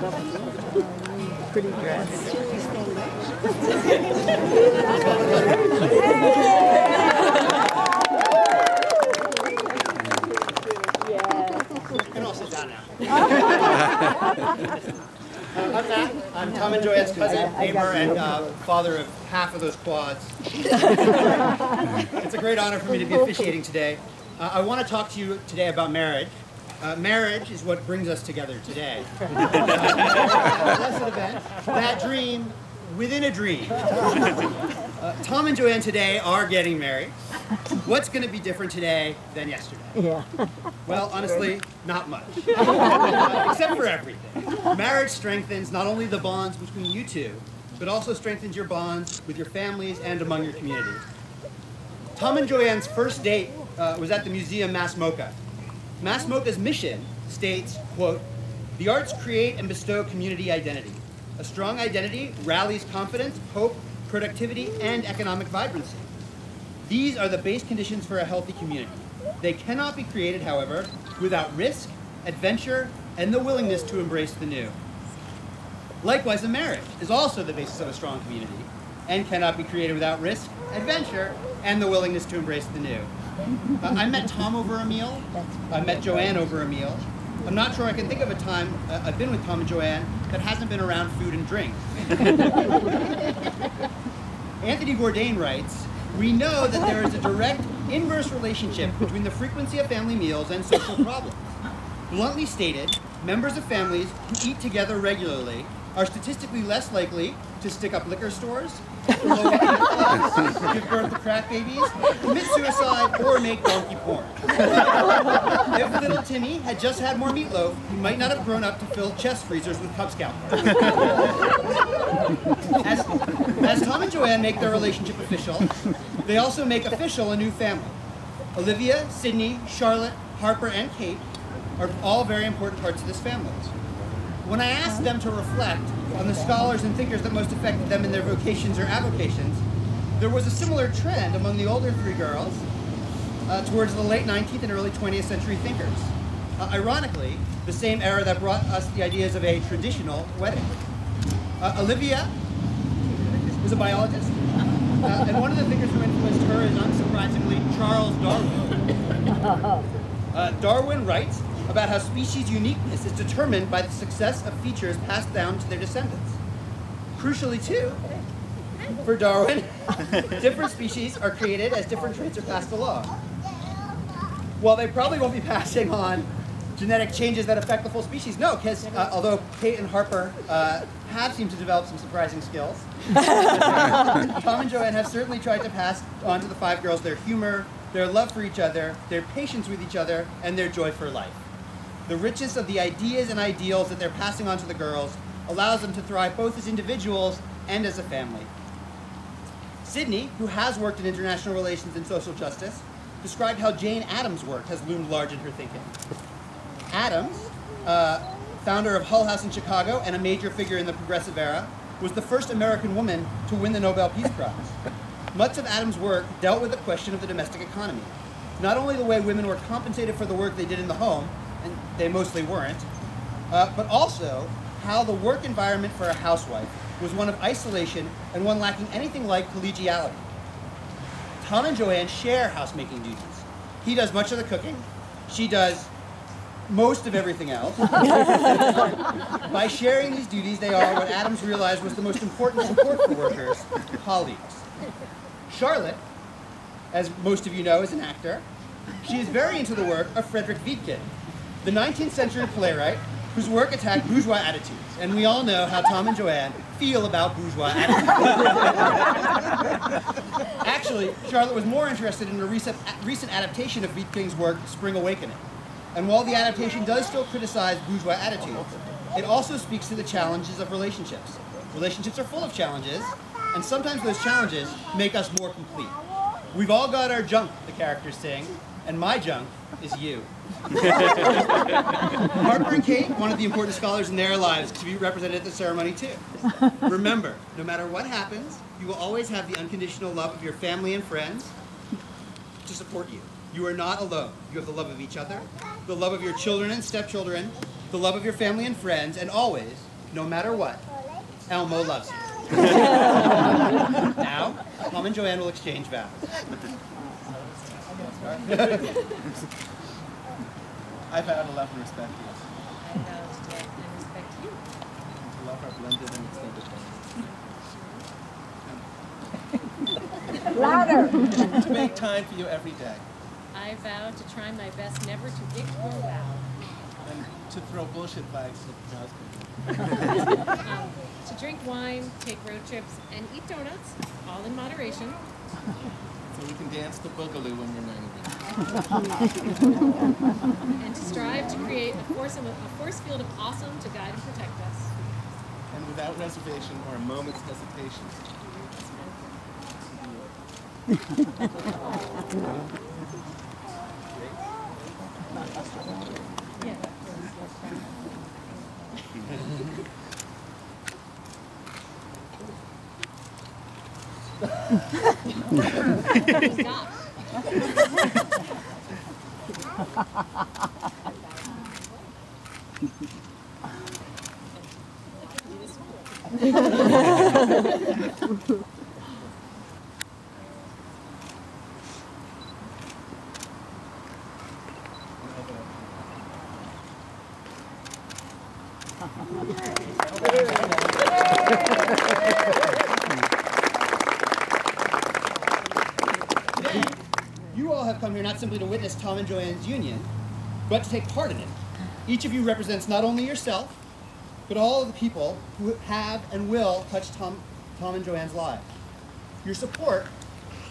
Pretty dress. You can all sit down now. I'm Matt. I'm Tom and JoAnne's cousin, neighbor, and father of half of those quads. It's a great honor for me to be officiating today. I want to talk to you today about marriage. Marriage is what brings us together today. Blessed event, that dream within a dream. Tom and JoAnne today are getting married. What's going to be different today than yesterday? Yeah. Well, honestly, not much. Except for everything. Marriage strengthens not only the bonds between you two, but also strengthens your bonds with your families and among your community. Tom and JoAnne's first date was at the museum Mass MoCA. Mass MoCA's mission states, quote, "The arts create and bestow community identity. A strong identity rallies confidence, hope, productivity, and economic vibrancy. These are the base conditions for a healthy community. They cannot be created, however, without risk, adventure, and the willingness to embrace the new. Likewise, a marriage is also the basis of a strong community and cannot be created without risk, adventure, and the willingness to embrace the new." I met Tom over a meal. I met JoAnne over a meal. I'm not sure I can think of a time I've been with Tom and JoAnne that hasn't been around food and drink. Anthony Bourdain writes, "We know that there is a direct inverse relationship between the frequency of family meals and social problems. Bluntly stated, members of families who eat together regularly are statistically less likely to stick up liquor stores, blow up clubs, give birth to crack babies, commit suicide, or make donkey porn. If little Timmy had just had more meatloaf, he might not have grown up to fill chest freezers with Cub Scout bars." As Tom and JoAnne make their relationship official, they also make official a new family. Olivia, Sydney, Charlotte, Harper, and Kate are all very important parts of this family. When I asked them to reflect on the scholars and thinkers that most affected them in their vocations or avocations, there was a similar trend among the older three girls towards the late 19th and early 20th century thinkers. Ironically, the same era that brought us the ideas of a traditional wedding. Olivia was a biologist, and one of the thinkers who influenced her is unsurprisingly Charles Darwin. Darwin writes about how species uniqueness is determined by the success of features passed down to their descendants. Crucially too, for Darwin, different species are created as different traits are passed along. While they probably won't be passing on genetic changes that affect the full species, no, because although Kate and Harper have seemed to develop some surprising skills, Tom and JoAnne have certainly tried to pass on to the five girls their humor, their love for each other, their patience with each other, and their joy for life. The richness of the ideas and ideals that they're passing on to the girls allows them to thrive both as individuals and as a family. Sydney, who has worked in international relations and social justice, described how Jane Addams' work has loomed large in her thinking. Addams, founder of Hull House in Chicago and a major figure in the progressive era, was the first American woman to win the Nobel Peace Prize. Much of Addams' work dealt with the question of the domestic economy. Not only the way women were compensated for the work they did in the home, and they mostly weren't, but also how the work environment for a housewife was one of isolation and one lacking anything like collegiality. Tom and JoAnne share housemaking duties. He does much of the cooking. She does most of everything else. By sharing these duties, they are what Addams realized was the most important support for workers, colleagues. Charlotte, as most of you know, is an actor. She is very into the work of Frederick Wittgen, the 19th century playwright whose work attacked bourgeois attitudes. And we all know how Tom and JoAnne feel about bourgeois attitudes. Actually, Charlotte was more interested in a recent adaptation of Wittgen's work, Spring Awakening. And while the adaptation does still criticize bourgeois attitudes, it also speaks to the challenges of relationships. Relationships are full of challenges, and sometimes those challenges make us more complete. We've all got our junk, the characters sing, and my junk is you. Harper and Kate, one of the important scholars in their lives, to be represented at the ceremony too. Remember, no matter what happens, you will always have the unconditional love of your family and friends to support you. You are not alone. You have the love of each other, the love of your children and stepchildren, the love of your family and friends, and always no matter what, Elmo loves you. Now, Tom and JoAnne will exchange vows. I vow to love and respect you. I vow to love and respect you. And to love our blended and extended family. Louder. To make time for you every day. I vow to try my best never to ick or wow. And to throw bullshit flags at the husband. To drink wine, take road trips, and eat donuts, all in moderation. So we can dance the boogaloo when we're 90. And to strive to create a force field of awesome to guide and protect us. And without reservation or a moment's hesitation. Yeah. Stop. You all have come here not simply to witness Tom and JoAnne's union, but to take part in it. Each of you represents not only yourself, but all of the people who have and will touch Tom and JoAnne's lives. Your support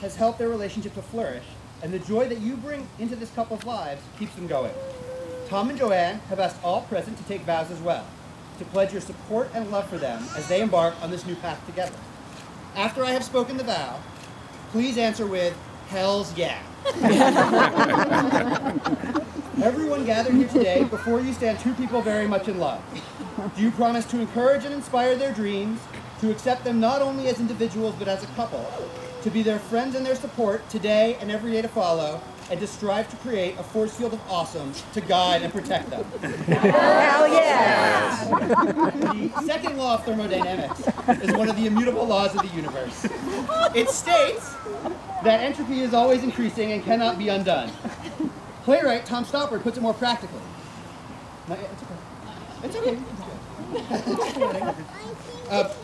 has helped their relationship to flourish, and the joy that you bring into this couple's lives keeps them going. Tom and JoAnne have asked all present to take vows as well, to pledge your support and love for them as they embark on this new path together. After I have spoken the vow, please answer with, "Hells yeah." Everyone gathered here today, before you stand two people very much in love. Do you promise to encourage and inspire their dreams, to accept them not only as individuals but as a couple, to be their friends and their support today and every day to follow, and to strive to create a force field of awesome to guide and protect them? Hell yeah! The second law of thermodynamics is one of the immutable laws of the universe. It states that entropy is always increasing and cannot be undone. Playwright Tom Stoppard puts it more practically. Not yet, it's okay. It's okay.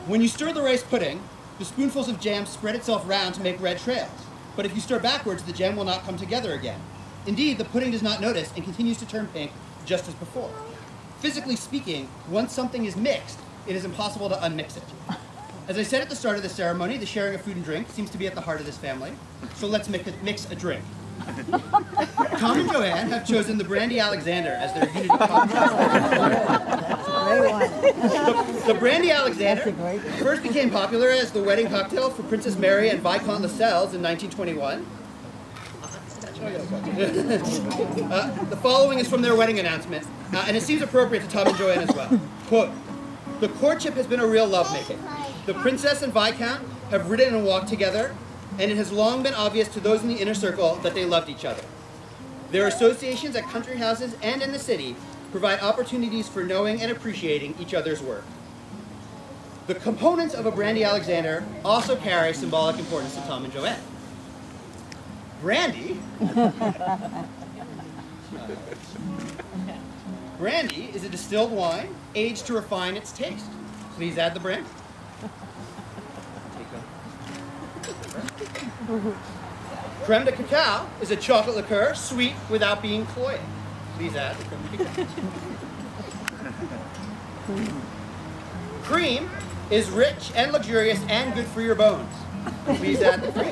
When you stir the rice pudding, the spoonfuls of jam spread itself round to make red trails. But if you stir backwards, the jam will not come together again. Indeed, the pudding does not notice and continues to turn pink just as before. Physically speaking, once something is mixed, it is impossible to unmix it. As I said at the start of the ceremony, the sharing of food and drink seems to be at the heart of this family. So let's mix a drink. Tom and JoAnne have chosen the Brandy Alexander as their unity cocktail. The Brandy Alexander first became popular as the wedding cocktail for Princess Mary and Viscount Lascelles in 1921. The following is from their wedding announcement, and it seems appropriate to Tom and JoAnne as well. Quote, "The courtship has been a real lovemaking. The Princess and Viscount have ridden and walked together, and it has long been obvious to those in the inner circle that they loved each other. Their associations at country houses and in the city provide opportunities for knowing and appreciating each other's work. The components of a Brandy Alexander also carry symbolic importance to Tom and JoAnne. Brandy Brandy is a distilled wine aged to refine its taste. Please add the brandy. Creme de cacao is a chocolate liqueur, sweet without being cloying. Please add the creme de cacao. Cream is rich and luxurious and good for your bones. Please add the cream.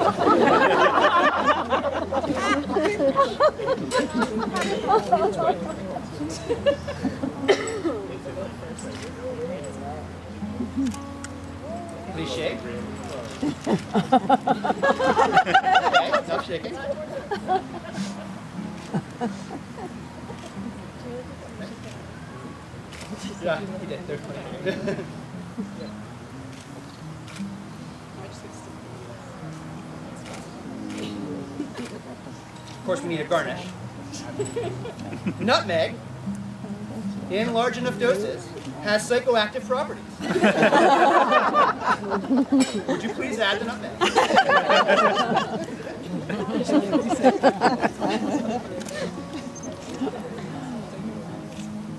Please shake. Okay, enough shaking. Yeah, he did. There's plenty. Of course, we need a garnish. Nutmeg in large enough doses, has psychoactive properties. Would you please add the nutmeg?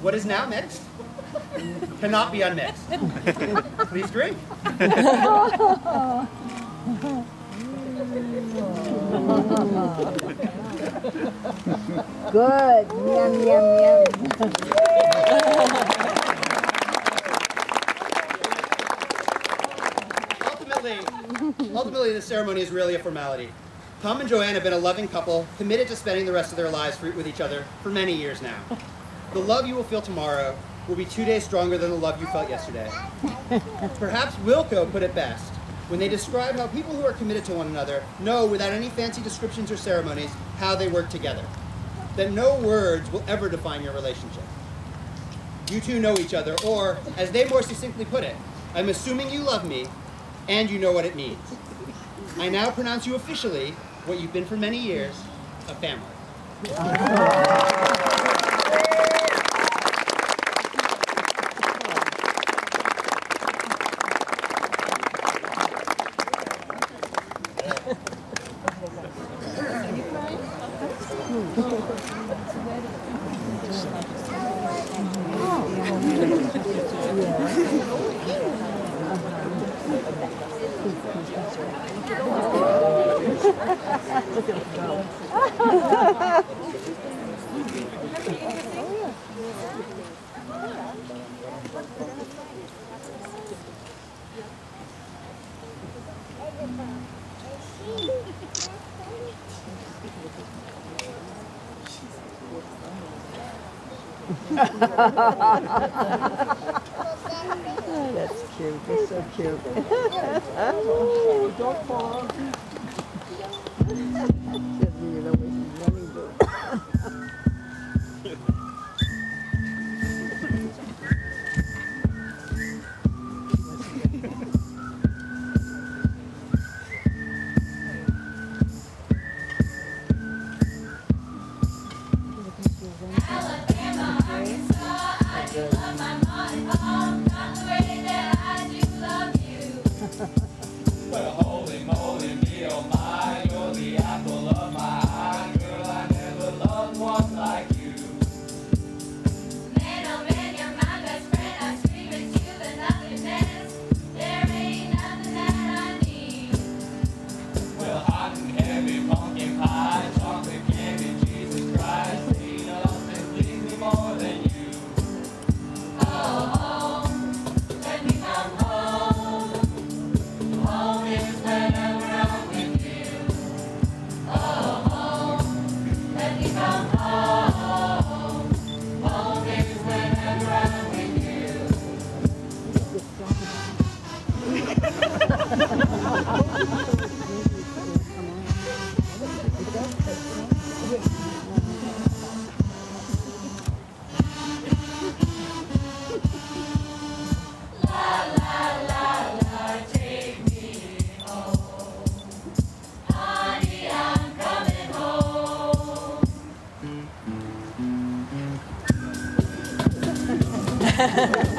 What is now mixed cannot be unmixed. Please drink. Good. Yum, yum, yum. Ultimately, this ceremony is really a formality. Tom and JoAnne have been a loving couple, committed to spending the rest of their lives with each other for many years now. The love you will feel tomorrow will be 2 days stronger than the love you felt yesterday. Perhaps Wilco put it best when they described how people who are committed to one another know without any fancy descriptions or ceremonies how they work together. That no words will ever define your relationship. You two know each other, or, as they more succinctly put it, I'm assuming you love me, and you know what it means. I now pronounce you officially, what you've been for many years, a family. That's cute. That's so cute. Don't fall. Ha ha ha.